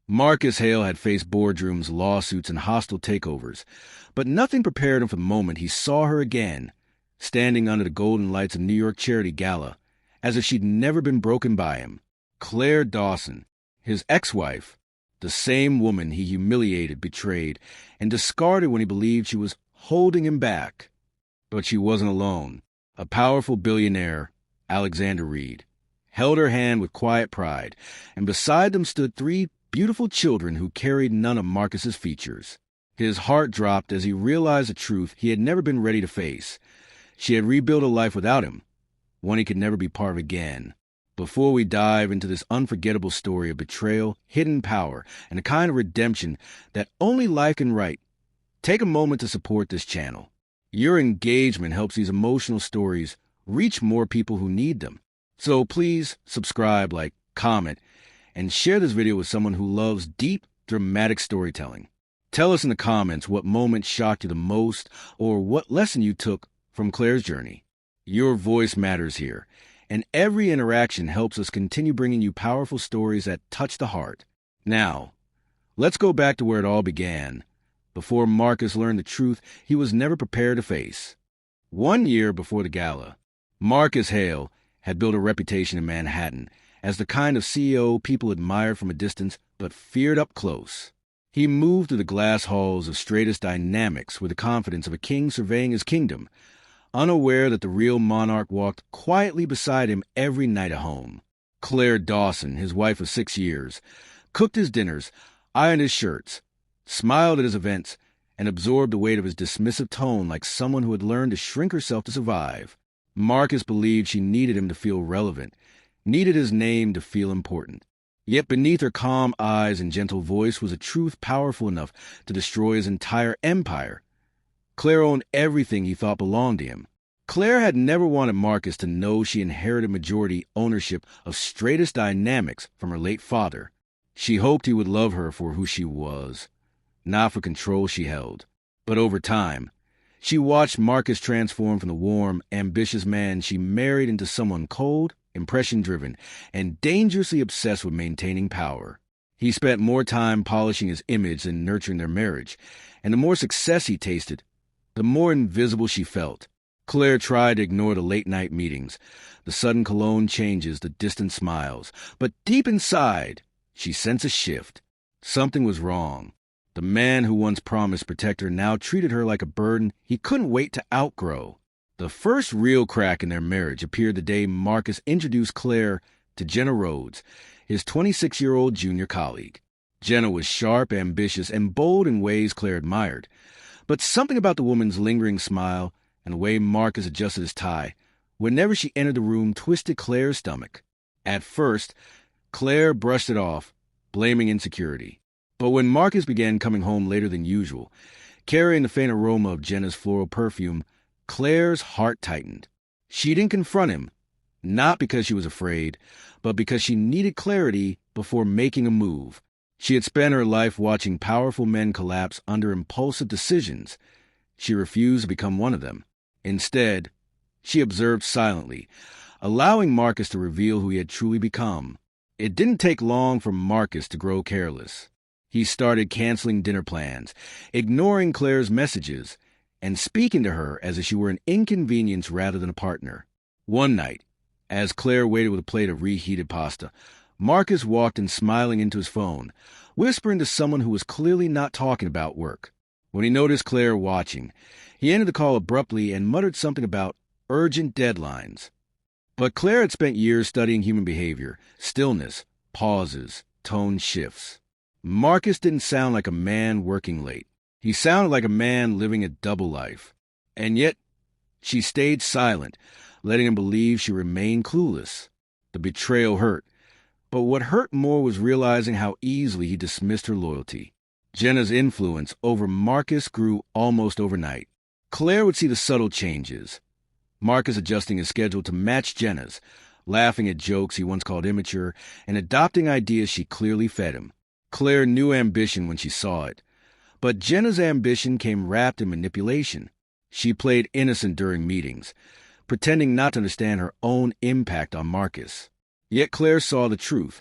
Marcus Hale had faced boardrooms, lawsuits, and hostile takeovers, but nothing prepared him for the moment he saw her again, standing under the golden lights of New York Charity Gala, as if she'd never been broken by him. Claire Dawson, his ex-wife, the same woman he humiliated, betrayed, and discarded when he believed she was holding him back. But she wasn't alone. A powerful billionaire, Alexander Reed, held her hand with quiet pride, and beside them stood three beautiful children who carried none of Marcus's features. His heart dropped as he realized a truth he had never been ready to face. She had rebuilt a life without him, one he could never be part of again. Before we dive into this unforgettable story of betrayal, hidden power, and a kind of redemption that only life can write, take a moment to support this channel. Your engagement helps these emotional stories reach more people who need them. So please subscribe, like, comment, and share this video with someone who loves deep, dramatic storytelling. Tell us in the comments what moment shocked you the most or what lesson you took from Claire's journey. Your voice matters here, and every interaction helps us continue bringing you powerful stories that touch the heart. Now, let's go back to where it all began, before Marcus learned the truth he was never prepared to face. 1 year before the gala, Marcus Hale had built a reputation in Manhattan as the kind of CEO people admired from a distance but feared up close. He moved through the glass halls of straightest dynamics with the confidence of a king surveying his kingdom, unaware that the real monarch walked quietly beside him every night at home. Claire Dawson, his wife of 6 years, cooked his dinners, ironed his shirts, smiled at his events, and absorbed the weight of his dismissive tone like someone who had learned to shrink herself to survive. Marcus believed she needed him to feel relevant, needed his name to feel important. Yet beneath her calm eyes and gentle voice was a truth powerful enough to destroy his entire empire. Claire owned everything he thought belonged to him. Claire had never wanted Marcus to know she inherited majority ownership of straightest dynamics from her late father. She hoped he would love her for who she was, not for control she held. But over time, she watched Marcus transform from the warm, ambitious man she married into someone cold, impression-driven, and dangerously obsessed with maintaining power. He spent more time polishing his image than nurturing their marriage, and the more success he tasted, the more invisible she felt. Claire tried to ignore the late-night meetings, the sudden cologne changes, the distant smiles, but deep inside, she sensed a shift. Something was wrong. The man who once promised to protect her now treated her like a burden he couldn't wait to outgrow. The first real crack in their marriage appeared the day Marcus introduced Claire to Jenna Rhodes, his 26-year-old junior colleague. Jenna was sharp, ambitious, and bold in ways Claire admired, but something about the woman's lingering smile and the way Marcus adjusted his tie whenever she entered the room twisted Claire's stomach. At first, Claire brushed it off, blaming insecurity. But when Marcus began coming home later than usual, carrying the faint aroma of Jenna's floral perfume, Claire's heart tightened. She didn't confront him, not because she was afraid, but because she needed clarity before making a move. She had spent her life watching powerful men collapse under impulsive decisions. She refused to become one of them. Instead, she observed silently, allowing Marcus to reveal who he had truly become. It didn't take long for Marcus to grow careless. He started canceling dinner plans, ignoring Claire's messages, and speaking to her as if she were an inconvenience rather than a partner. One night, as Claire waited with a plate of reheated pasta, Marcus walked in smiling into his phone, whispering to someone who was clearly not talking about work. When he noticed Claire watching, he ended the call abruptly and muttered something about urgent deadlines. But Claire had spent years studying human behavior, stillness, pauses, tone shifts. Marcus didn't sound like a man working late. He sounded like a man living a double life. And yet, she stayed silent, letting him believe she remained clueless. The betrayal hurt, but what hurt more was realizing how easily he dismissed her loyalty. Jenna's influence over Marcus grew almost overnight. Claire would see the subtle changes. Marcus adjusting his schedule to match Jenna's, laughing at jokes he once called immature, and adopting ideas she clearly fed him. Claire knew ambition when she saw it, but Jenna's ambition came wrapped in manipulation. She played innocent during meetings, pretending not to understand her own impact on Marcus. Yet Claire saw the truth.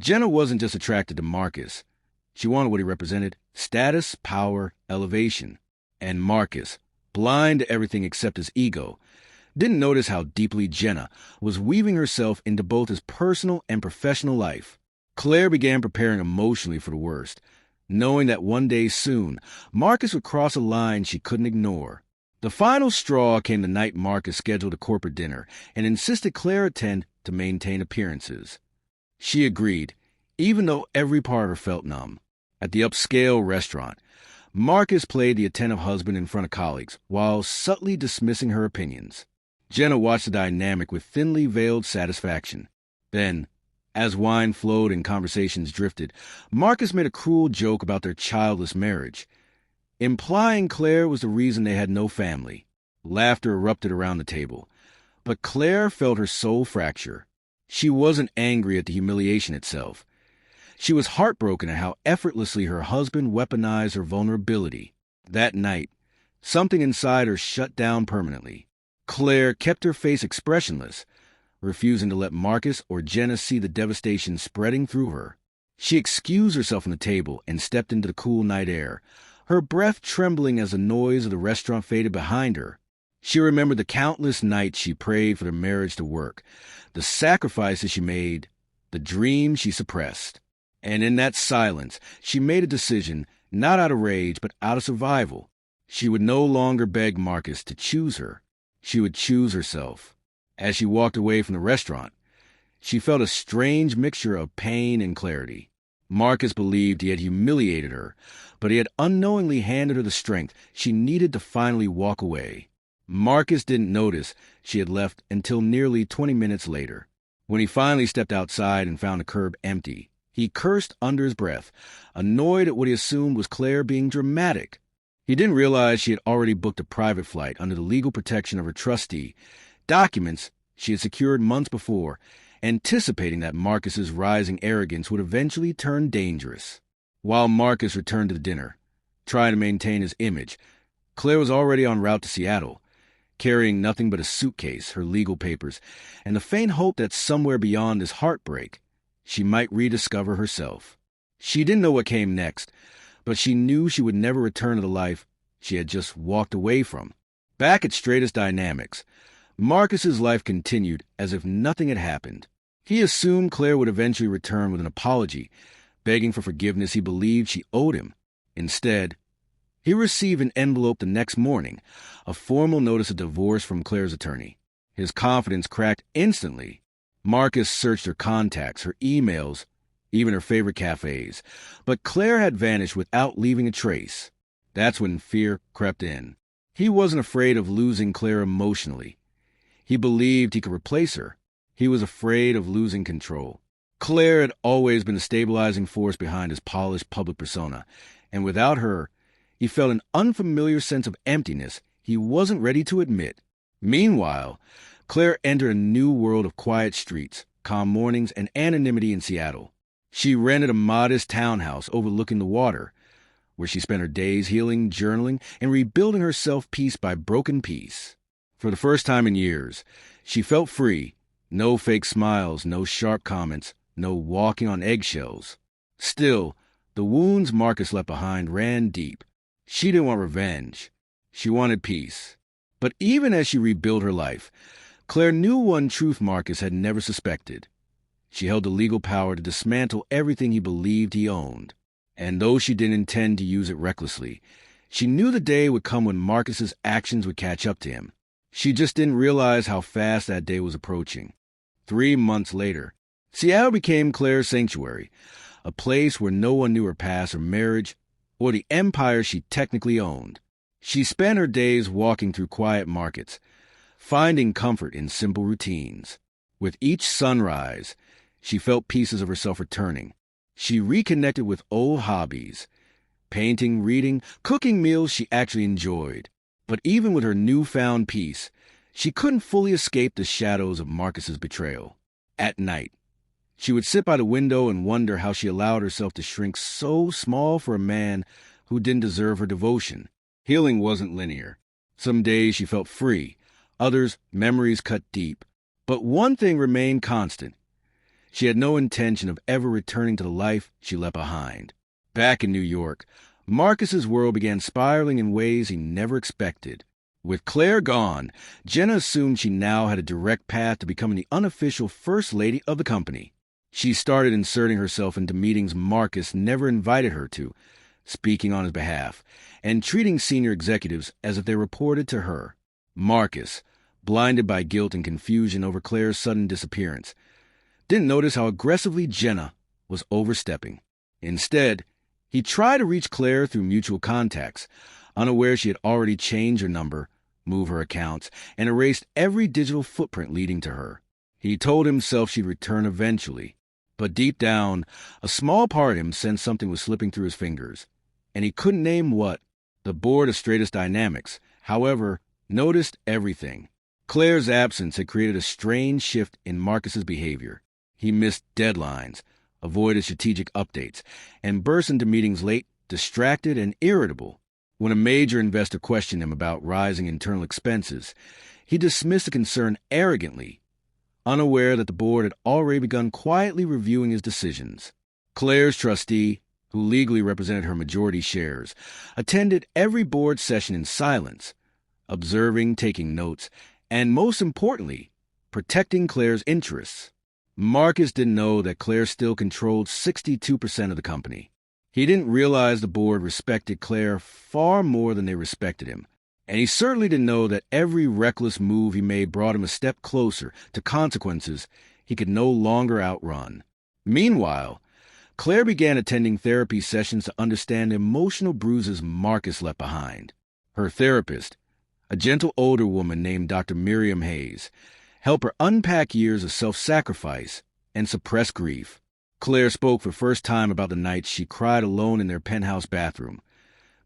Jenna wasn't just attracted to Marcus. She wanted what he represented: status, power, elevation. And Marcus, blind to everything except his ego, didn't notice how deeply Jenna was weaving herself into both his personal and professional life. Claire began preparing emotionally for the worst, knowing that one day soon, Marcus would cross a line she couldn't ignore. The final straw came the night Marcus scheduled a corporate dinner and insisted Claire attend to maintain appearances. She agreed, even though every part of her felt numb. At the upscale restaurant, Marcus played the attentive husband in front of colleagues, while subtly dismissing her opinions. Jenna watched the dynamic with thinly veiled satisfaction. Then, as wine flowed and conversations drifted, Marcus made a cruel joke about their childless marriage, implying Claire was the reason they had no family. Laughter erupted around the table, but Claire felt her soul fracture. She wasn't angry at the humiliation itself. She was heartbroken at how effortlessly her husband weaponized her vulnerability. That night, something inside her shut down permanently. Claire kept her face expressionless, refusing to let Marcus or Jenna see the devastation spreading through her. She excused herself from the table and stepped into the cool night air, her breath trembling as the noise of the restaurant faded behind her. She remembered the countless nights she prayed for their marriage to work, the sacrifices she made, the dreams she suppressed. And in that silence, she made a decision, not out of rage, but out of survival. She would no longer beg Marcus to choose her. She would choose herself. As she walked away from the restaurant, she felt a strange mixture of pain and clarity. Marcus believed he had humiliated her, but he had unknowingly handed her the strength she needed to finally walk away. Marcus didn't notice she had left until nearly 20 minutes later. When he finally stepped outside and found the curb empty, he cursed under his breath, annoyed at what he assumed was Claire being dramatic. He didn't realize she had already booked a private flight under the legal protection of her trustee, documents she had secured months before, anticipating that Marcus's rising arrogance would eventually turn dangerous. While Marcus returned to the dinner, trying to maintain his image, Claire was already en route to Seattle, carrying nothing but a suitcase, her legal papers, and the faint hope that somewhere beyond this heartbreak, she might rediscover herself. She didn't know what came next, but she knew she would never return to the life she had just walked away from. Back at Stratus Dynamics, Marcus's life continued as if nothing had happened. He assumed Claire would eventually return with an apology, begging for forgiveness he believed she owed him. Instead, he received an envelope the next morning, a formal notice of divorce from Claire's attorney. His confidence cracked instantly. Marcus searched her contacts, her emails, even her favorite cafes, but Claire had vanished without leaving a trace. That's when fear crept in. He wasn't afraid of losing Claire emotionally. He believed he could replace her. He was afraid of losing control. Claire had always been the stabilizing force behind his polished public persona, and without her, he felt an unfamiliar sense of emptiness he wasn't ready to admit. Meanwhile, Claire entered a new world of quiet streets, calm mornings, and anonymity in Seattle. She rented a modest townhouse overlooking the water, where she spent her days healing, journaling, and rebuilding herself piece by broken piece. For the first time in years, she felt free. No fake smiles, no sharp comments, no walking on eggshells. Still, the wounds Marcus left behind ran deep. She didn't want revenge. She wanted peace. But even as she rebuilt her life, Claire knew one truth Marcus had never suspected. She held the legal power to dismantle everything he believed he owned. And though she didn't intend to use it recklessly, she knew the day would come when Marcus's actions would catch up to him. She just didn't realize how fast that day was approaching. 3 months later, Seattle became Claire's sanctuary, a place where no one knew her past or marriage or the empire she technically owned. She spent her days walking through quiet markets, finding comfort in simple routines. With each sunrise, she felt pieces of herself returning. She reconnected with old hobbies, painting, reading, cooking meals she actually enjoyed. But even with her newfound peace, she couldn't fully escape the shadows of Marcus's betrayal. At night, she would sit by the window and wonder how she allowed herself to shrink so small for a man who didn't deserve her devotion. Healing wasn't linear. Some days she felt free, others memories cut deep. But one thing remained constant. She had no intention of ever returning to the life she left behind. Back in New York, Marcus's world began spiraling in ways he never expected. With Claire gone, Jenna assumed she now had a direct path to becoming the unofficial first lady of the company. She started inserting herself into meetings Marcus never invited her to, speaking on his behalf, and treating senior executives as if they reported to her. Marcus, blinded by guilt and confusion over Claire's sudden disappearance, didn't notice how aggressively Jenna was overstepping. Instead, he tried to reach Claire through mutual contacts, unaware she had already changed her number, moved her accounts, and erased every digital footprint leading to her. He told himself she'd return eventually, but deep down, a small part of him sensed something was slipping through his fingers, and he couldn't name what. The board of Stratus Dynamics, however, noticed everything. Claire's absence had created a strange shift in Marcus's behavior. He missed deadlines, avoided strategic updates, and burst into meetings late, distracted and irritable. When a major investor questioned him about rising internal expenses, he dismissed the concern arrogantly, unaware that the board had already begun quietly reviewing his decisions. Claire's trustee, who legally represented her majority shares, attended every board session in silence, observing, taking notes, and most importantly, protecting Claire's interests. Marcus didn't know that Claire still controlled 62% of the company. He didn't realize the board respected Claire far more than they respected him, and he certainly didn't know that every reckless move he made brought him a step closer to consequences he could no longer outrun. Meanwhile, Claire began attending therapy sessions to understand the emotional bruises Marcus left behind. Her therapist, a gentle older woman named Dr. Miriam Hayes, helped her unpack years of self-sacrifice and suppressed grief. Claire spoke for the first time about the nights she cried alone in their penthouse bathroom,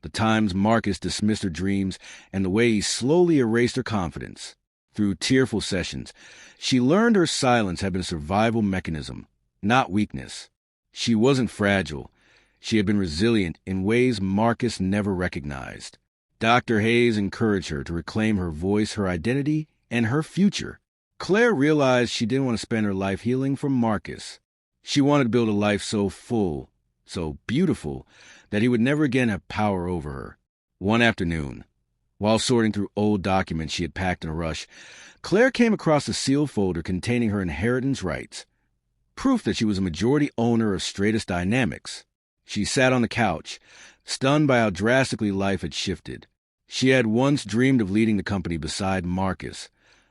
the times Marcus dismissed her dreams, and the way he slowly erased her confidence. Through tearful sessions, she learned her silence had been a survival mechanism, not weakness. She wasn't fragile. She had been resilient in ways Marcus never recognized. Dr. Hayes encouraged her to reclaim her voice, her identity, and her future. Claire realized she didn't want to spend her life healing from Marcus. She wanted to build a life so full, so beautiful, that he would never again have power over her. One afternoon, while sorting through old documents she had packed in a rush, Claire came across a sealed folder containing her inheritance rights, proof that she was a majority owner of Stratus Dynamics. She sat on the couch, stunned by how drastically life had shifted. She had once dreamed of leading the company beside Marcus,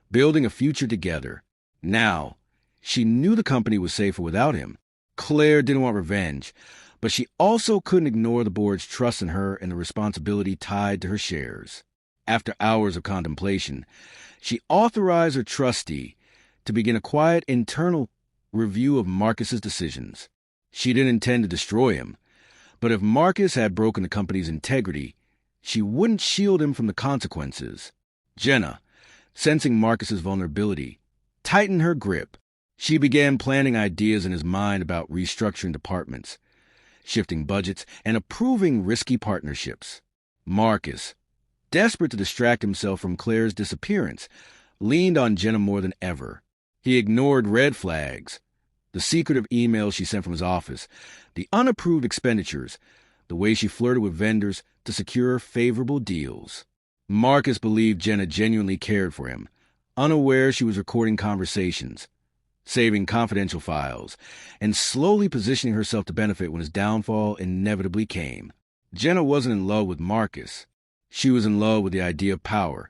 building a future together. Now, she knew the company was safer without him. Claire didn't want revenge, but she also couldn't ignore the board's trust in her and the responsibility tied to her shares. After hours of contemplation, she authorized her trustee to begin a quiet internal review of Marcus's decisions. She didn't intend to destroy him, but if Marcus had broken the company's integrity, she wouldn't shield him from the consequences. Jenna, sensing Marcus's vulnerability, tightened her grip. She began planning ideas in his mind about restructuring departments, shifting budgets, and approving risky partnerships. Marcus, desperate to distract himself from Claire's disappearance, leaned on Jenna more than ever. He ignored red flags, the secretive emails she sent from his office, the unapproved expenditures, the way she flirted with vendors to secure favorable deals. Marcus believed Jenna genuinely cared for him, unaware she was recording conversations, saving confidential files, and slowly positioning herself to benefit when his downfall inevitably came. Jenna wasn't in love with Marcus. She was in love with the idea of power,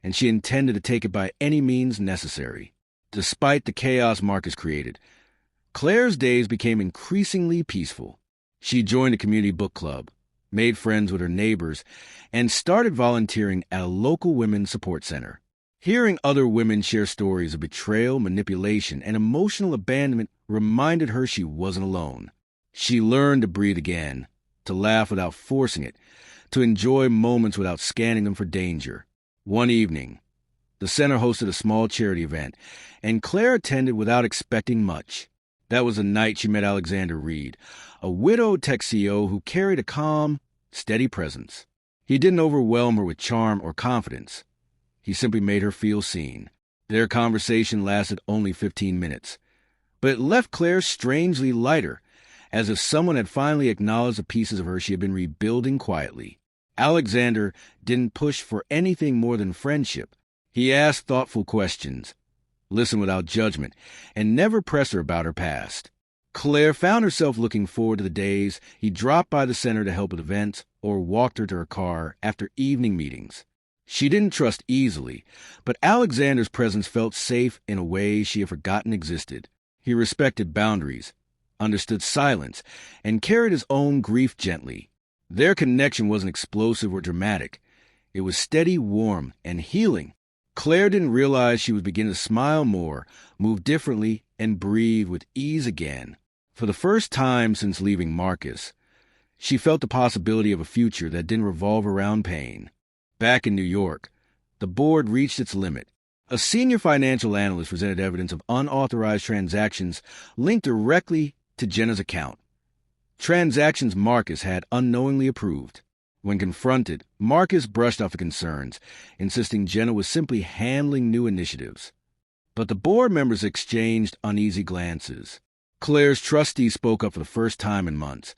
and she intended to take it by any means necessary. Despite the chaos Marcus created, Claire's days became increasingly peaceful. She joined a community book club, made friends with her neighbors, and started volunteering at a local women's support center. Hearing other women share stories of betrayal, manipulation, and emotional abandonment reminded her she wasn't alone. She learned to breathe again, to laugh without forcing it, to enjoy moments without scanning them for danger. One evening, the center hosted a small charity event, and Claire attended without expecting much. That was the night she met Alexander Reed, a widowed tech CEO who carried a calm, steady presence. He didn't overwhelm her with charm or confidence. He simply made her feel seen. Their conversation lasted only 15 minutes, but it left Claire strangely lighter, as if someone had finally acknowledged the pieces of her she had been rebuilding quietly. Alexander didn't push for anything more than friendship. He asked thoughtful questions, listened without judgment, and never pressed her about her past. Claire found herself looking forward to the days he dropped by the center to help with events or walked her to her car after evening meetings. She didn't trust easily, but Alexander's presence felt safe in a way she had forgotten existed. He respected boundaries, understood silence, and carried his own grief gently. Their connection wasn't explosive or dramatic. It was steady, warm, and healing. Claire didn't realize she was beginning to smile more, move differently, and breathe with ease again. For the first time since leaving Marcus, she felt the possibility of a future that didn't revolve around pain. Back in New York, the board reached its limit. A senior financial analyst presented evidence of unauthorized transactions linked directly to Jenna's account. Transactions Marcus had unknowingly approved. When confronted, Marcus brushed off the concerns, insisting Jenna was simply handling new initiatives. But the board members exchanged uneasy glances. Claire's trustee spoke up for the first time in months,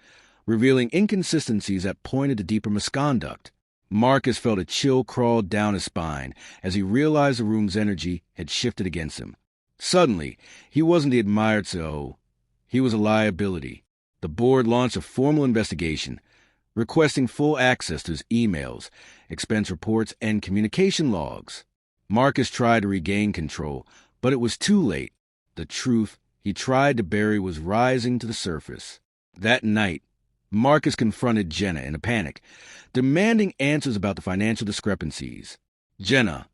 revealing inconsistencies that pointed to deeper misconduct. Marcus felt a chill crawl down his spine as he realized the room's energy had shifted against him. Suddenly, he wasn't the admired CEO. He was a liability. The board launched a formal investigation, requesting full access to his emails, expense reports, and communication logs. Marcus tried to regain control, but it was too late. The truth he tried to bury was rising to the surface. That night, Marcus confronted Jenna in a panic, demanding answers about the financial discrepancies. Jenna,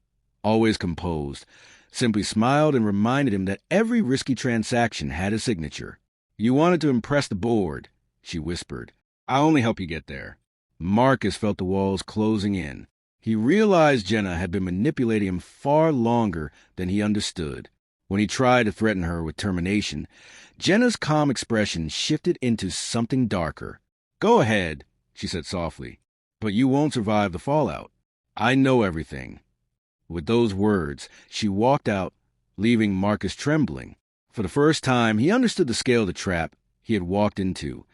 always composed, simply smiled and reminded him that every risky transaction had a signature. "You wanted to impress the board," she whispered. "I'll only help you get there." Marcus felt the walls closing in. He realized Jenna had been manipulating him far longer than he understood. When he tried to threaten her with termination, Jenna's calm expression shifted into something darker. "Go ahead," she said softly, "but you won't survive the fallout. I know everything." With those words, she walked out, leaving Marcus trembling. For the first time, he understood the scale of the trap he had walked into,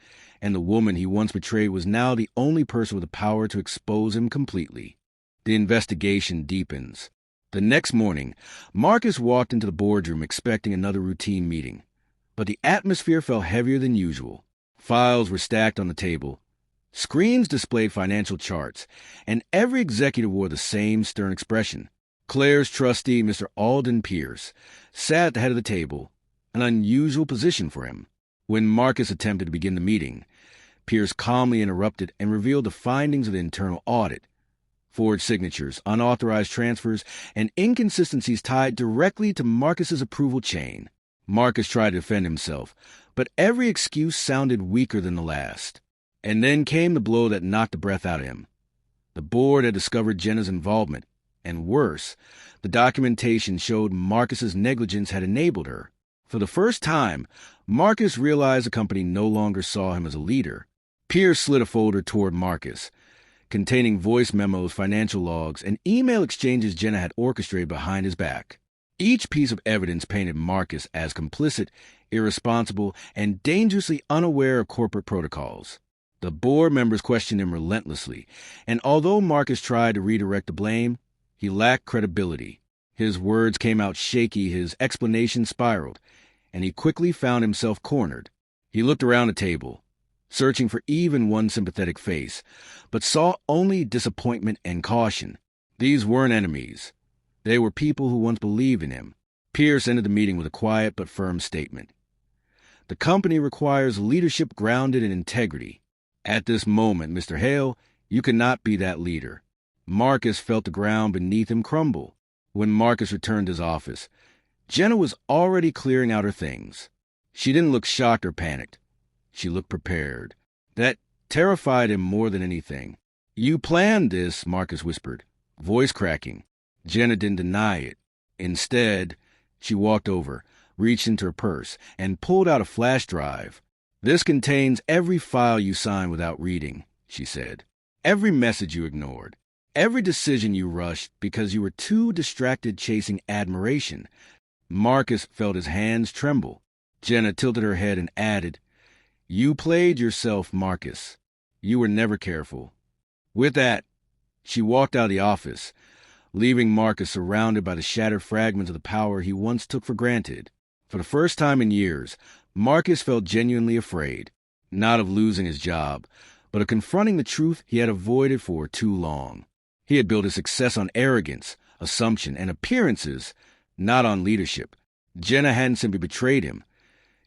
and the woman he once betrayed was now the only person with the power to expose him completely. The investigation deepens. The next morning, Marcus walked into the boardroom expecting another routine meeting, but the atmosphere felt heavier than usual. Files were stacked on the table. Screens displayed financial charts, and every executive wore the same stern expression. Claire's trustee, Mr. Alden Pierce, sat at the head of the table, an unusual position for him. When Marcus attempted to begin the meeting, Pierce calmly interrupted and revealed the findings of the internal audit. Forged signatures, unauthorized transfers, and inconsistencies tied directly to Marcus's approval chain. Marcus tried to defend himself, but every excuse sounded weaker than the last. And then came the blow that knocked the breath out of him. The board had discovered Jenna's involvement, and worse, the documentation showed Marcus's negligence had enabled her. For the first time, Marcus realized the company no longer saw him as a leader. Pierce slid a folder toward Marcus, containing voice memos, financial logs, and email exchanges Jenna had orchestrated behind his back. Each piece of evidence painted Marcus as complicit, irresponsible, and dangerously unaware of corporate protocols. The board members questioned him relentlessly, and although Marcus tried to redirect the blame, he lacked credibility. His words came out shaky, his explanation spiraled, and he quickly found himself cornered. He looked around the table, searching for even one sympathetic face, but saw only disappointment and caution. These weren't enemies. They were people who once believed in him. Pierce ended the meeting with a quiet but firm statement. "The company requires leadership grounded in integrity. At this moment, Mr. Hale, you cannot be that leader." Marcus felt the ground beneath him crumble. When Marcus returned to his office, Jenna was already clearing out her things. She didn't look shocked or panicked. She looked prepared. That terrified him more than anything. "You planned this," Marcus whispered, voice cracking. Jenna didn't deny it. Instead, she walked over, reached into her purse, and pulled out a flash drive. "This contains every file you signed without reading," she said. "Every message you ignored. Every decision you rushed because you were too distracted chasing admiration." Marcus felt his hands tremble. Jenna tilted her head and added, "You played yourself, Marcus. You were never careful." With that, she walked out of the office, leaving Marcus surrounded by the shattered fragments of the power he once took for granted. For the first time in years, Marcus felt genuinely afraid, not of losing his job, but of confronting the truth he had avoided for too long. He had built his success on arrogance, assumption, and appearances, not on leadership. Jenna hadn't simply betrayed him.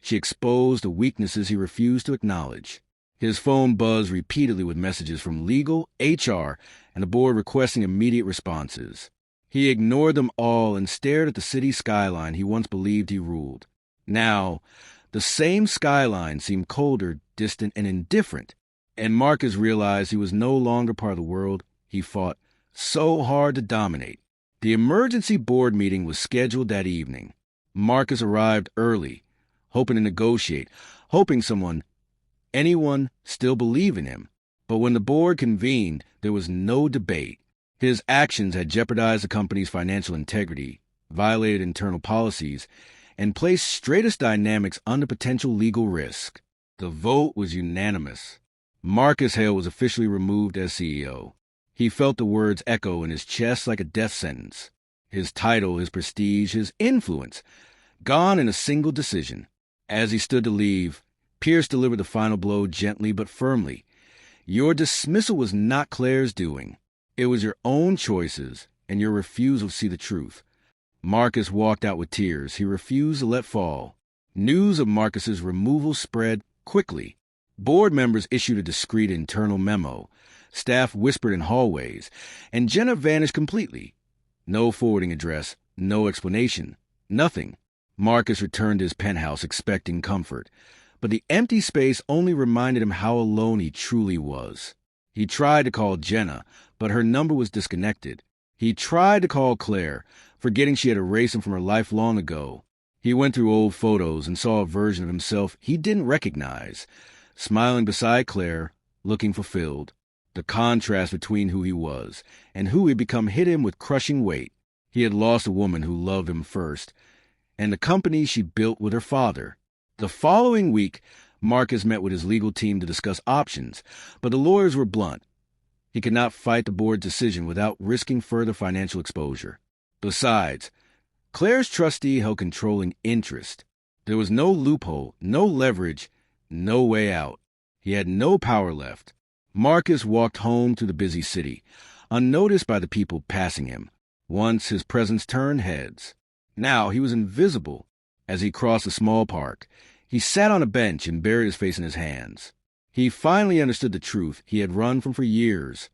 She exposed the weaknesses he refused to acknowledge. His phone buzzed repeatedly with messages from legal, HR, and the board requesting immediate responses. He ignored them all and stared at the city skyline he once believed he ruled. Now, the same skyline seemed colder, distant, and indifferent, and Marcus realized he was no longer part of the world he fought so hard to dominate. The emergency board meeting was scheduled that evening. Marcus arrived early, hoping to negotiate, hoping anyone still believed in him. But when the board convened, there was no debate. His actions had jeopardized the company's financial integrity, violated internal policies, and placed Stratus Dynamics under potential legal risk. The vote was unanimous. Marcus Hale was officially removed as CEO. He felt the words echo in his chest like a death sentence. His title, his prestige, his influence, gone in a single decision. As he stood to leave, Pierce delivered the final blow gently but firmly. Your dismissal was not Claire's doing. It was your own choices and your refusal to see the truth. Marcus walked out with tears he refused to let fall. News of Marcus's removal spread quickly. Board members issued a discreet internal memo. Staff whispered in hallways, and Jenna vanished completely. No forwarding address, no explanation, nothing. Marcus returned to his penthouse expecting comfort, but the empty space only reminded him how alone he truly was. He tried to call Jenna, but her number was disconnected. He tried to call Claire, forgetting she had erased him from her life long ago. He went through old photos and saw a version of himself he didn't recognize, smiling beside Claire, looking fulfilled. The contrast between who he was and who he had become hit him with crushing weight. He had lost a woman who loved him first, and the company she built with her father. The following week, Marcus met with his legal team to discuss options, but the lawyers were blunt. He could not fight the board's decision without risking further financial exposure. Besides, Claire's trustee held controlling interest. There was no loophole, no leverage, no way out. He had no power left. Marcus walked home through the busy city, unnoticed by the people passing him. Once his presence turned heads. Now he was invisible. As he crossed a small park, he sat on a bench and buried his face in his hands. He finally understood the truth he had run from for years.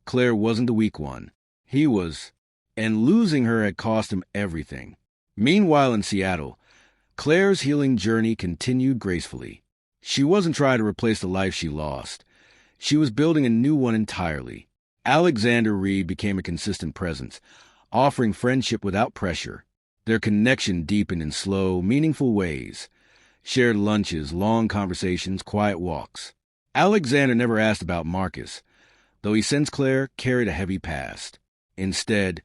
Claire wasn't the weak one. He was, and losing her had cost him everything. Meanwhile in Seattle, Claire's healing journey continued gracefully. She wasn't trying to replace the life she lost. She was building a new one entirely. Alexander Reed became a consistent presence, offering friendship without pressure. Their connection deepened in slow, meaningful ways. Shared lunches, long conversations, quiet walks. Alexander never asked about Marcus, though he sensed Claire carried a heavy past. Instead,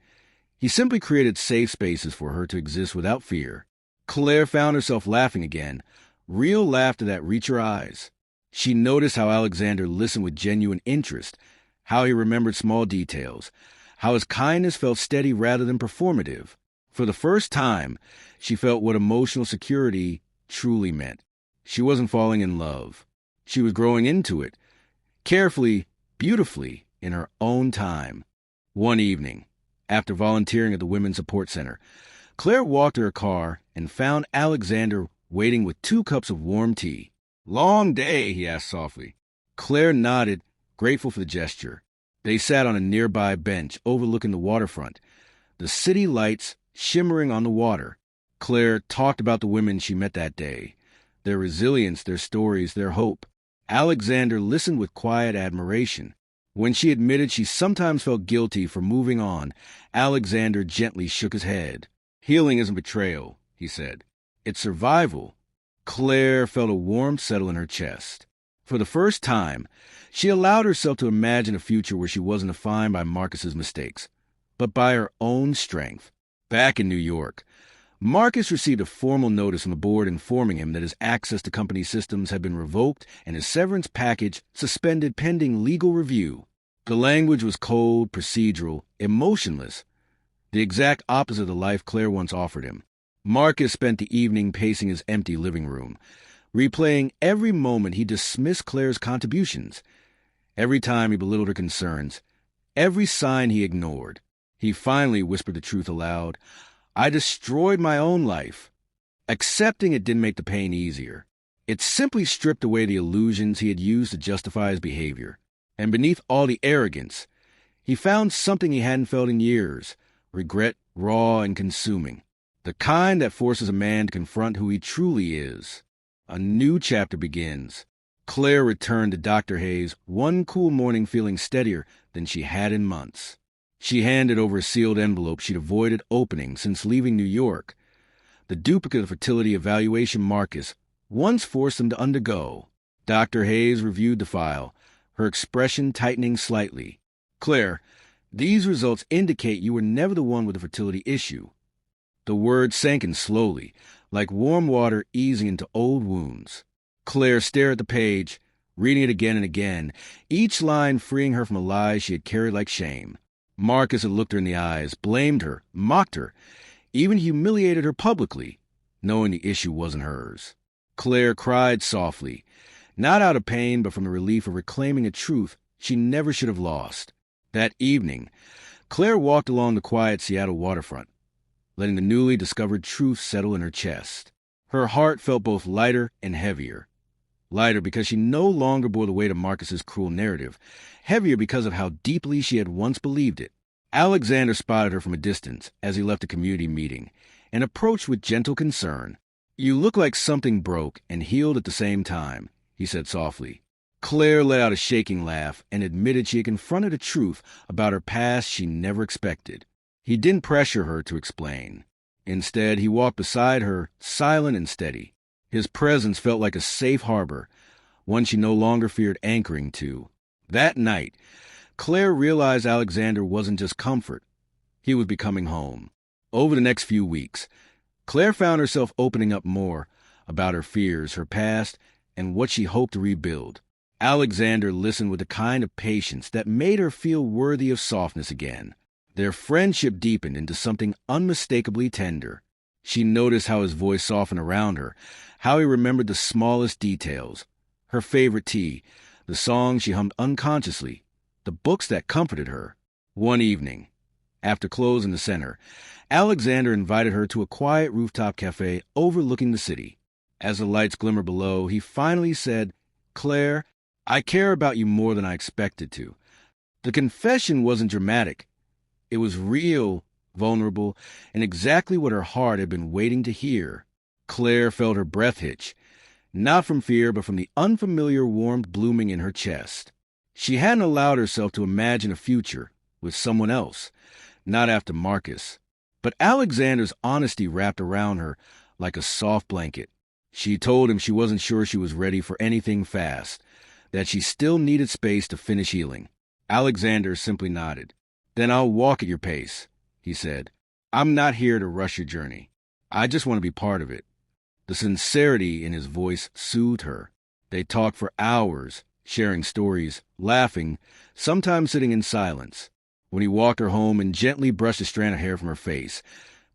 he simply created safe spaces for her to exist without fear. Claire found herself laughing again, real laughter that reached her eyes. She noticed how Alexander listened with genuine interest, how he remembered small details, how his kindness felt steady rather than performative. For the first time, she felt what emotional security truly meant. She wasn't falling in love. She was growing into it, carefully, beautifully, in her own time. One evening, after volunteering at the Women's Support Center, Claire walked to her car and found Alexander waiting with 2 cups of warm tea. "Long day?" he asked softly. Claire nodded, grateful for the gesture. They sat on a nearby bench overlooking the waterfront, the city lights shimmering on the water. Claire talked about the women she met that day, their resilience, their stories, their hope. Alexander listened with quiet admiration. When she admitted she sometimes felt guilty for moving on, Alexander gently shook his head. "Healing isn't betrayal," he said. "It's survival." Claire felt a warmth settle in her chest. For the first time, she allowed herself to imagine a future where she wasn't defined by Marcus's mistakes, but by her own strength. Back in New York, Marcus received a formal notice from the board informing him that his access to company systems had been revoked and his severance package suspended pending legal review. The language was cold, procedural, emotionless, the exact opposite of the life Claire once offered him. Marcus spent the evening pacing his empty living room, replaying every moment he dismissed Claire's contributions, every time he belittled her concerns, every sign he ignored. He finally whispered the truth aloud. I destroyed my own life. Accepting it didn't make the pain easier. It simply stripped away the illusions he had used to justify his behavior. And beneath all the arrogance, he found something he hadn't felt in years, regret raw and consuming, the kind that forces a man to confront who he truly is. A new chapter begins. Claire returned to Dr. Hayes one cool morning feeling steadier than she had in months. She handed over a sealed envelope she'd avoided opening since leaving New York, the duplicate of fertility evaluation Marcus once forced him to undergo. Dr. Hayes reviewed the file, her expression tightening slightly. Claire, these results indicate you were never the one with a fertility issue. The words sank in slowly, like warm water easing into old wounds. Claire stared at the page, reading it again and again, each line freeing her from a lie she had carried like shame. Marcus had looked her in the eyes, blamed her, mocked her, even humiliated her publicly, knowing the issue wasn't hers. Claire cried softly, not out of pain but from the relief of reclaiming a truth she never should have lost. That evening, Claire walked along the quiet Seattle waterfront, letting the newly discovered truth settle in her chest. Her heart felt both lighter and heavier. Lighter because she no longer bore the weight of Marcus's cruel narrative, heavier because of how deeply she had once believed it. Alexander spotted her from a distance as he left a community meeting and approached with gentle concern. You look like something broke and healed at the same time, he said softly. Claire let out a shaking laugh and admitted she had confronted a truth about her past she never expected. He didn't pressure her to explain. Instead, he walked beside her, silent and steady. His presence felt like a safe harbor, one she no longer feared anchoring to. That night, Claire realized Alexander wasn't just comfort. He was becoming home. Over the next few weeks, Claire found herself opening up more about her fears, her past, and what she hoped to rebuild. Alexander listened with a kind of patience that made her feel worthy of softness again. Their friendship deepened into something unmistakably tender. She noticed how his voice softened around her, how he remembered the smallest details. Her favorite tea, the songs she hummed unconsciously, the books that comforted her. One evening, after close in the center, Alexander invited her to a quiet rooftop cafe overlooking the city. As the lights glimmered below, he finally said, Claire, I care about you more than I expected to. The confession wasn't dramatic. It was real, vulnerable, and exactly what her heart had been waiting to hear. Claire felt her breath hitch, not from fear, but from the unfamiliar warmth blooming in her chest. She hadn't allowed herself to imagine a future with someone else, not after Marcus. But Alexander's honesty wrapped around her like a soft blanket. She told him she wasn't sure she was ready for anything fast, that she still needed space to finish healing. Alexander simply nodded. Then I'll walk at your pace, he said. I'm not here to rush your journey. I just want to be part of it. The sincerity in his voice soothed her. They talked for hours, sharing stories, laughing, sometimes sitting in silence. When he walked her home and gently brushed a strand of hair from her face,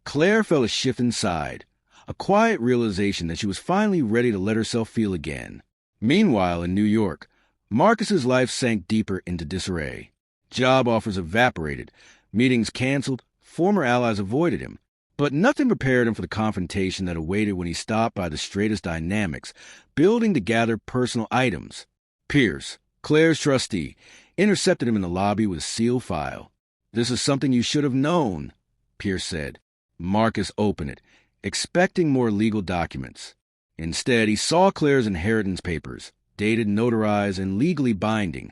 Claire felt a shift inside, a quiet realization that she was finally ready to let herself feel again. Meanwhile, in New York, Marcus's life sank deeper into disarray. Job offers evaporated, meetings canceled, former allies avoided him. But nothing prepared him for the confrontation that awaited when he stopped by the straightest dynamics, building to gather personal items. Pierce, Claire's trustee, intercepted him in the lobby with a sealed file. This is something you should have known, Pierce said. Marcus opened it, expecting more legal documents. Instead, he saw Claire's inheritance papers, dated, notarized, and legally binding,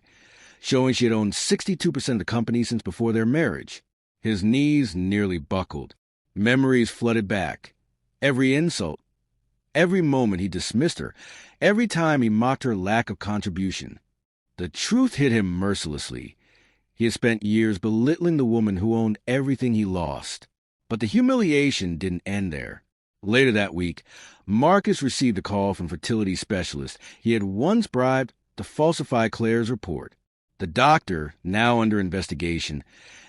showing she had owned 62% of the company since before their marriage. His knees nearly buckled. Memories flooded back. Every insult, every moment he dismissed her, every time he mocked her lack of contribution. The truth hit him mercilessly. He had spent years belittling the woman who owned everything he lost. But the humiliation didn't end there. Later that week, Marcus received a call from fertility specialist he had once bribed to falsify Claire's report. The doctor, now under investigation,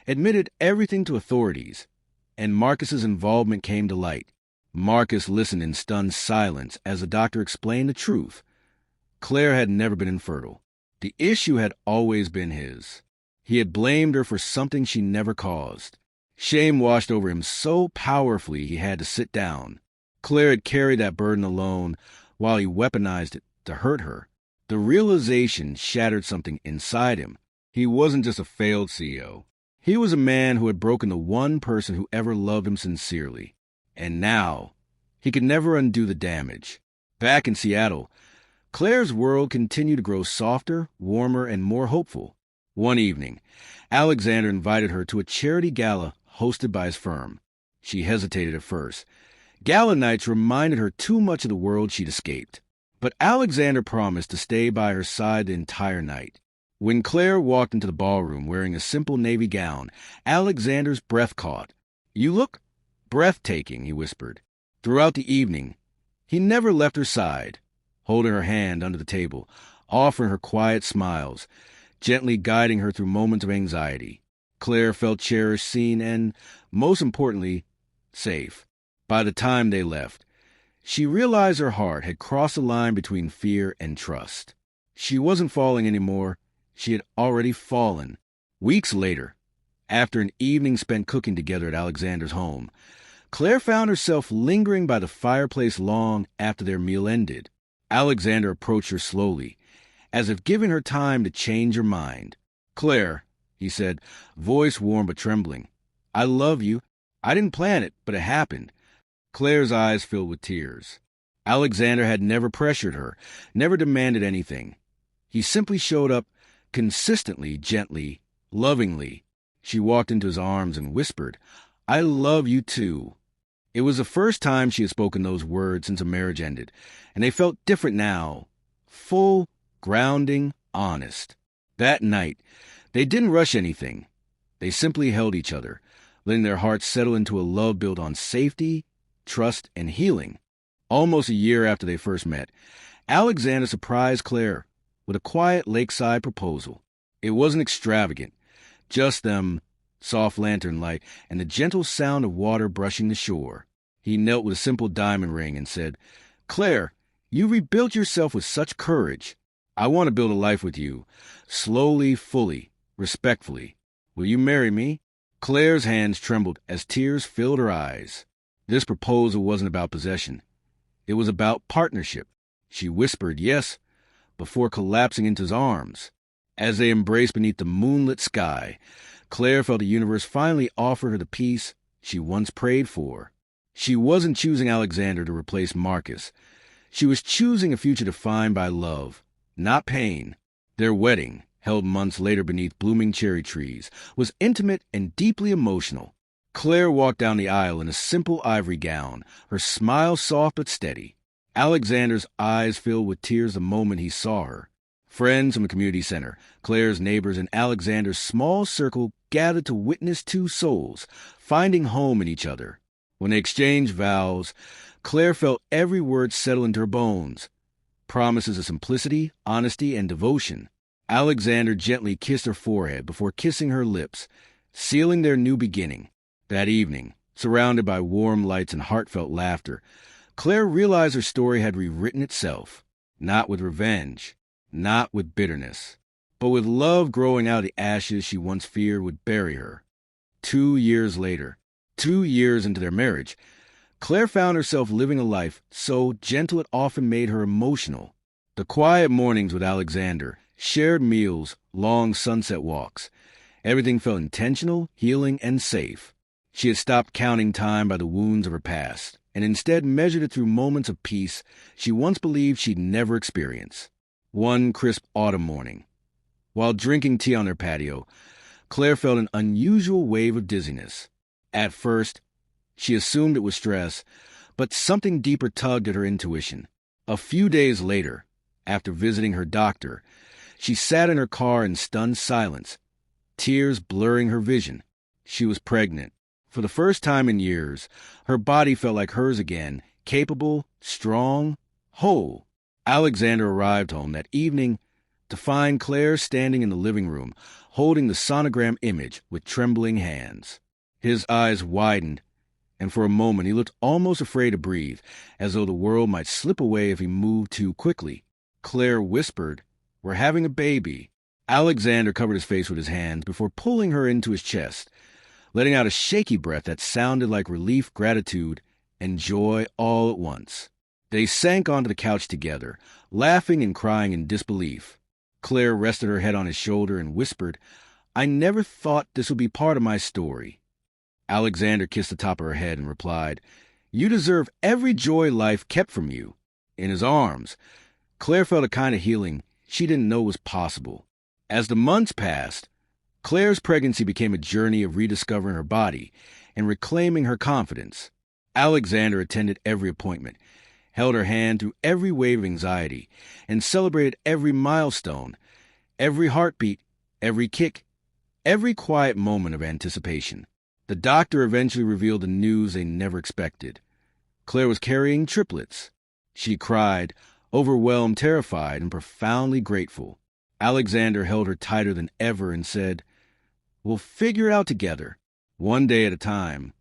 admitted everything to authorities, and Marcus's involvement came to light. Marcus listened in stunned silence as the doctor explained the truth. Claire had never been infertile. The issue had always been his. He had blamed her for something she never caused. Shame washed over him so powerfully he had to sit down. Claire had carried that burden alone while he weaponized it to hurt her. The realization shattered something inside him. He wasn't just a failed CEO. He was a man who had broken the one person who ever loved him sincerely. And now, he could never undo the damage. Back in Seattle, Claire's world continued to grow softer, warmer, and more hopeful. One evening, Alexander invited her to a charity gala hosted by his firm. She hesitated at first. Gala nights reminded her too much of the world she'd escaped. But Alexander promised to stay by her side the entire night. When Claire walked into the ballroom wearing a simple navy gown, Alexander's breath caught. "You look breathtaking," he whispered. Throughout the evening, he never left her side, holding her hand under the table, offering her quiet smiles, gently guiding her through moments of anxiety. Claire felt cherished, seen, and, most importantly, safe. By the time they left, she realized her heart had crossed the line between fear and trust. She wasn't falling anymore. She had already fallen. Weeks later, after an evening spent cooking together at Alexander's home, Claire found herself lingering by the fireplace long after their meal ended. Alexander approached her slowly, as if giving her time to change her mind. "Claire," he said, voice warm but trembling, "I love you. I didn't plan it, but it happened." Claire's eyes filled with tears. Alexander had never pressured her, never demanded anything. He simply showed up consistently, gently, lovingly. She walked into his arms and whispered, "I love you too." It was the first time she had spoken those words since a marriage ended, and they felt different now. Full, grounding, honest. That night, they didn't rush anything. They simply held each other, letting their hearts settle into a love built on safety, trust, and healing. Almost a year after they first met, Alexander surprised Claire with a quiet lakeside proposal. It wasn't extravagant, just them, soft lantern light, and the gentle sound of water brushing the shore. He knelt with a simple diamond ring and said, "Claire, you rebuilt yourself with such courage. I want to build a life with you, slowly, fully, respectfully. Will you marry me?" Claire's hands trembled as tears filled her eyes. This proposal wasn't about possession. It was about partnership. She whispered yes before collapsing into his arms. As they embraced beneath the moonlit sky, Claire felt the universe finally offer her the peace she once prayed for. She wasn't choosing Alexander to replace Marcus. She was choosing a future defined by love, not pain. Their wedding, held months later beneath blooming cherry trees, was intimate and deeply emotional. Claire walked down the aisle in a simple ivory gown, her smile soft but steady. Alexander's eyes filled with tears the moment he saw her. Friends from the community center, Claire's neighbors, and Alexander's small circle gathered to witness two souls finding home in each other. When they exchanged vows, Claire felt every word settle into her bones. Promises of simplicity, honesty, and devotion. Alexander gently kissed her forehead before kissing her lips, sealing their new beginning. That evening, surrounded by warm lights and heartfelt laughter, Claire realized her story had rewritten itself, not with revenge, not with bitterness, but with love growing out of the ashes she once feared would bury her. 2 years later, 2 years into their marriage, Claire found herself living a life so gentle it often made her emotional. The quiet mornings with Alexander, shared meals, long sunset walks, everything felt intentional, healing, and safe. She had stopped counting time by the wounds of her past, and instead measured it through moments of peace she once believed she'd never experience. One crisp autumn morning, while drinking tea on their patio, Claire felt an unusual wave of dizziness. At first, she assumed it was stress, but something deeper tugged at her intuition. A few days later, after visiting her doctor, she sat in her car in stunned silence, tears blurring her vision. She was pregnant. For the first time in years, her body felt like hers again, capable, strong, whole. Alexander arrived home that evening to find Claire standing in the living room, holding the sonogram image with trembling hands. His eyes widened, and for a moment he looked almost afraid to breathe, as though the world might slip away if he moved too quickly. Claire whispered, "We're having a baby." Alexander covered his face with his hands before pulling her into his chest, letting out a shaky breath that sounded like relief, gratitude, and joy all at once. They sank onto the couch together, laughing and crying in disbelief. Claire rested her head on his shoulder and whispered, "I never thought this would be part of my story." Alexander kissed the top of her head and replied, "You deserve every joy life kept from you." In his arms, Claire felt a kind of healing she didn't know was possible. As the months passed, Claire's pregnancy became a journey of rediscovering her body and reclaiming her confidence. Alexander attended every appointment, held her hand through every wave of anxiety, and celebrated every milestone, every heartbeat, every kick, every quiet moment of anticipation. The doctor eventually revealed the news they never expected. Claire was carrying triplets. She cried, overwhelmed, terrified, and profoundly grateful. Alexander held her tighter than ever and said, "We'll figure it out together, one day at a time."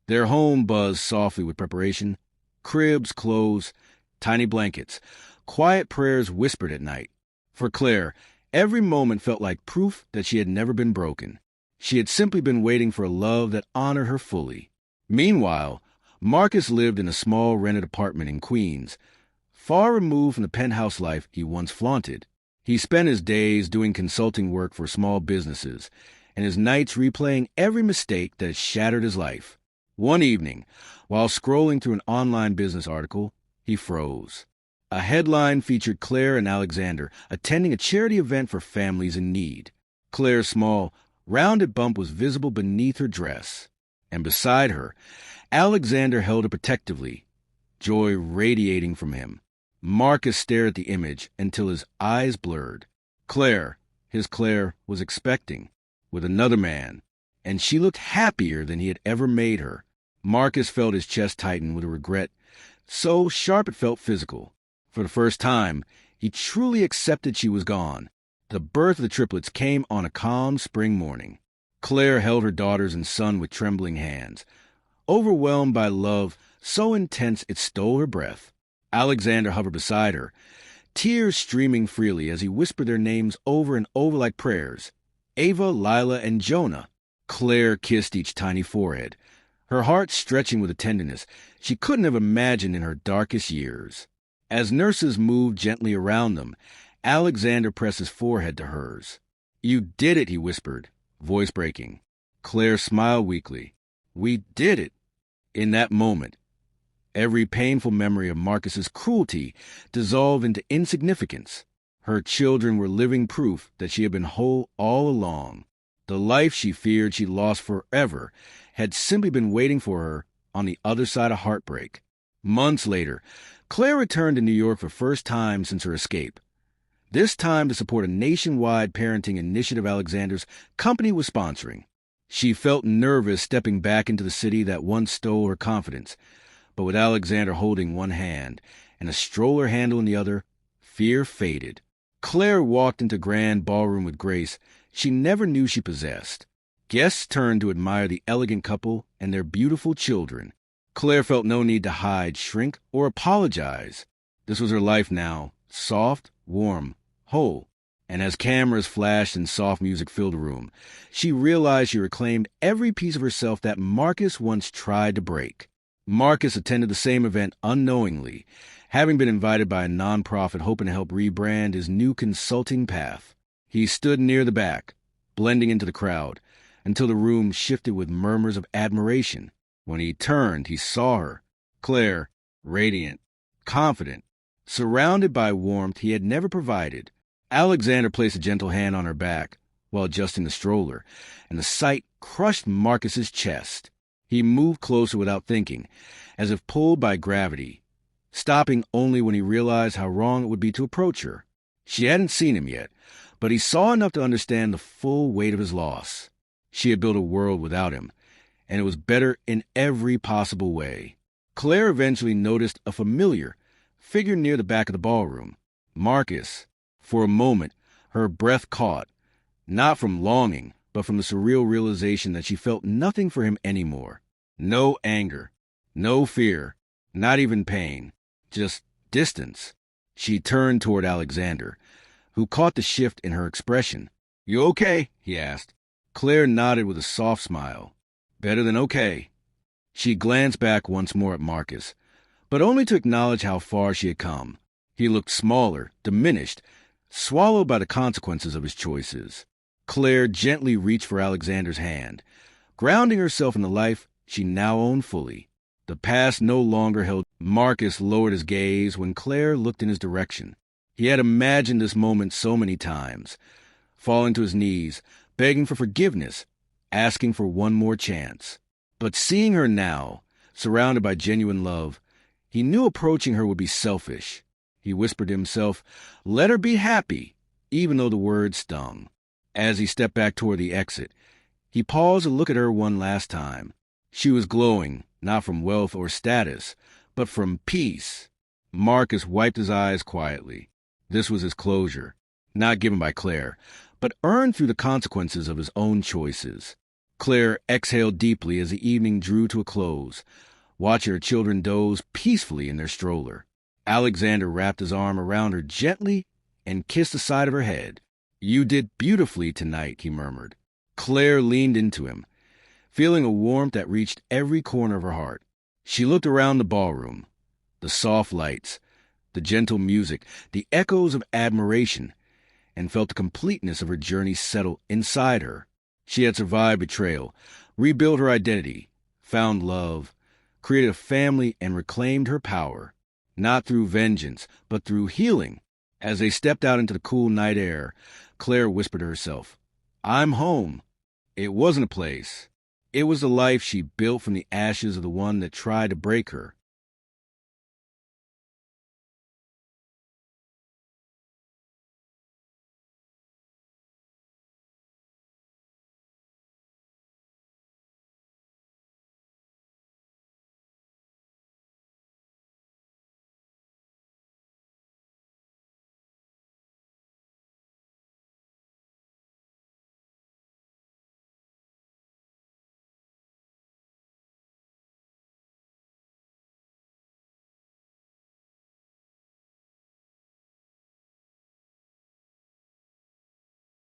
Their home buzzed softly with preparation. Cribs, clothes, tiny blankets, quiet prayers whispered at night. For Claire, every moment felt like proof that she had never been broken. She had simply been waiting for a love that honored her fully. Meanwhile, Marcus lived in a small rented apartment in Queens, far removed from the penthouse life he once flaunted. He spent his days doing consulting work for small businesses, and his nights replaying every mistake that had shattered his life. One evening, while scrolling through an online business article, he froze. A headline featured Claire and Alexander attending a charity event for families in need. Claire's small, rounded bump was visible beneath her dress, and beside her, Alexander held her protectively, joy radiating from him. Marcus stared at the image until his eyes blurred. Claire, his Claire, was expecting, with another man, and she looked happier than he had ever made her. Marcus felt his chest tighten with a regret so sharp it felt physical. For the first time, he truly accepted she was gone. The birth of the triplets came on a calm spring morning. Claire held her daughters and son with trembling hands, overwhelmed by love so intense it stole her breath. Alexander hovered beside her, tears streaming freely as he whispered their names over and over like prayers. Ava, Lila, and Jonah. Claire kissed each tiny forehead, her heart stretching with a tenderness she couldn't have imagined in her darkest years. As nurses moved gently around them, Alexander pressed his forehead to hers. "You did it," he whispered, voice breaking. Claire smiled weakly. "We did it." In that moment, every painful memory of Marcus's cruelty dissolved into insignificance. Her children were living proof that she had been whole all along. The life she feared she lost forever had simply been waiting for her on the other side of heartbreak. Months later, Claire returned to New York for the first time since her escape. This time to support a nationwide parenting initiative Alexander's company was sponsoring. She felt nervous stepping back into the city that once stole her confidence, but with Alexander holding one hand and a stroller handle in the other, fear faded. Claire walked into grand ballroom with grace she never knew she possessed. Guests turned to admire the elegant couple and their beautiful children. Claire felt no need to hide, shrink, or apologize. This was her life now, soft, warm, whole. And as cameras flashed and soft music filled the room, she realized she reclaimed every piece of herself that Marcus once tried to break. Marcus attended the same event unknowingly, having been invited by a nonprofit hoping to help rebrand his new consulting path. He stood near the back, blending into the crowd, until the room shifted with murmurs of admiration. When he turned, he saw her, Claire, radiant, confident, surrounded by warmth he had never provided. Alexander placed a gentle hand on her back while adjusting the stroller, and the sight crushed Marcus's chest. He moved closer without thinking, as if pulled by gravity, stopping only when he realized how wrong it would be to approach her. She hadn't seen him yet, but he saw enough to understand the full weight of his loss. She had built a world without him, and it was better in every possible way. Claire eventually noticed a familiar figure near the back of the ballroom. Marcus. For a moment, her breath caught, not from longing, but from the surreal realization that she felt nothing for him anymore. No anger, no fear, not even pain, just distance. She turned toward Alexander, who caught the shift in her expression. "You okay?" he asked. Claire nodded with a soft smile. "Better than okay." She glanced back once more at Marcus, but only to acknowledge how far she had come. He looked smaller, diminished, swallowed by the consequences of his choices. Claire gently reached for Alexander's hand, grounding herself in the life she now owned fully. The past no longer held. Marcus lowered his gaze when Claire looked in his direction. He had imagined this moment so many times, falling to his knees, begging for forgiveness, asking for one more chance. But seeing her now, surrounded by genuine love, he knew approaching her would be selfish. He whispered to himself, "Let her be happy," even though the words stung. As he stepped back toward the exit, he paused to look at her one last time. She was glowing, not from wealth or status, but from peace. Marcus wiped his eyes quietly. This was his closure, not given by Claire, but earned through the consequences of his own choices. Claire exhaled deeply as the evening drew to a close, watching her children doze peacefully in their stroller. Alexander wrapped his arm around her gently and kissed the side of her head. "You did beautifully tonight," he murmured. Claire leaned into him, feeling a warmth that reached every corner of her heart. She looked around the ballroom, the soft lights, the gentle music, the echoes of admiration, and felt the completeness of her journey settle inside her. She had survived betrayal, rebuilt her identity, found love, created a family, and reclaimed her power, not through vengeance, but through healing. As they stepped out into the cool night air, Claire whispered to herself, "I'm home." It wasn't a place. It was the life she built from the ashes of the one that tried to break her.